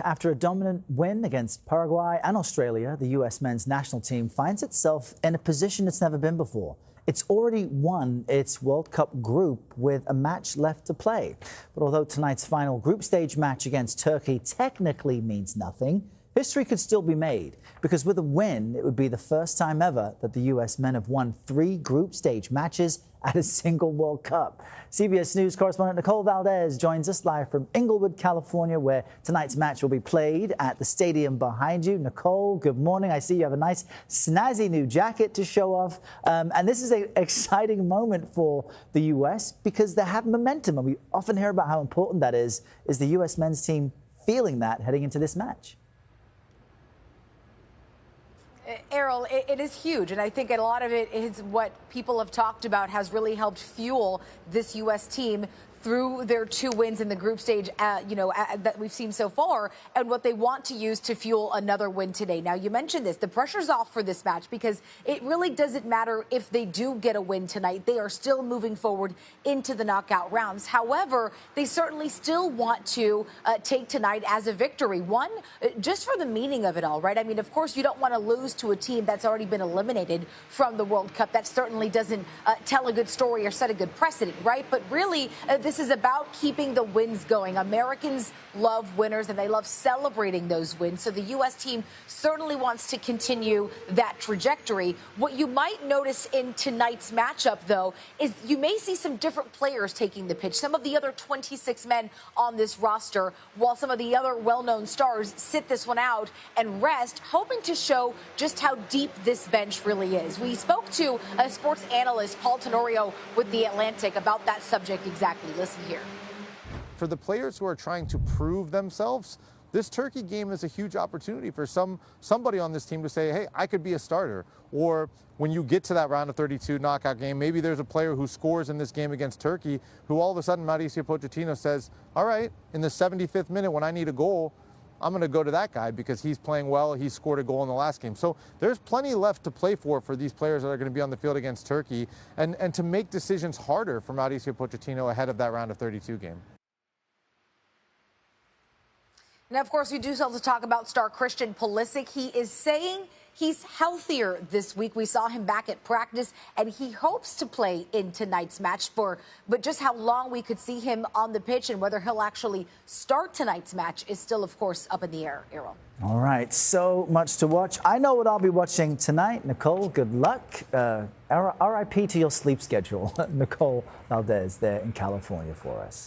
After a dominant win against Paraguay and Australia, the U.S. men's national team finds itself in a position it's never been before. It's already won its World Cup group with a match left to play. But although tonight's final group stage match against Turkey technically means nothing, history could still be made, because with a win, it would be the first time ever that the U.S. men have won 3 group stage matches at a single World Cup. CBS News correspondent Nicole Valdes joins us live from Inglewood, California, where tonight's match will be played at the stadium behind you. Nicole, good morning. I see you have a nice, snazzy new jacket to show off. And this is an exciting moment for the U.S. because they have momentum, and we often hear about how important that is. Is the U.S. men's team feeling that heading into this match? Errol, it is huge, and I think a lot of it is what people have talked about has really helped fuel this U.S. team through their 2 wins in the group stage, that we've seen so far, and what they want to use to fuel another win today. Now, you mentioned this. The pressure's off for this match because it really doesn't matter if they do get a win tonight. They are still moving forward into the knockout rounds. However, they certainly still want to take tonight as a victory. One, just for the meaning of it all, right? I mean, of course, you don't want to lose to a team that's already been eliminated from the World Cup. That certainly doesn't tell a good story or set a good precedent, right? But really, this is about keeping the wins going. Americans love winners, and they love celebrating those wins. So the U.S. team certainly wants to continue that trajectory. What you might notice in tonight's matchup, though, is you may see some different players taking the pitch. Some of the other 26 men on this roster, while some of the other well-known stars sit this one out and rest, hoping to show just how deep this bench really is. We spoke to a sports analyst, Paul Tenorio, with The Atlantic about that subject exactly. Listen here. For the players who are trying to prove themselves, this Turkey game is a huge opportunity for somebody on this team to say, hey, I could be a starter. Or when you get to that round of 32 knockout game, maybe there's a player who scores in this game against Turkey who all of a sudden Mauricio Pochettino says, all right, in the 75th minute when I need a goal, I'm going to go to that guy because he's playing well. He scored a goal in the last game. So there's plenty left to play for these players that are going to be on the field against Turkey, and to make decisions harder for Mauricio Pochettino ahead of that round of 32 game. Now, of course, we do still have to talk about star Christian Pulisic. He is saying he's healthier this week. We saw him back at practice, and he hopes to play in tonight's match. But just how long we could see him on the pitch and whether he'll actually start tonight's match is still, of course, up in the air, Errol. All right, so much to watch. I know what I'll be watching tonight. Nicole, good luck. RIP to your sleep schedule. Nicole Valdes there in California for us.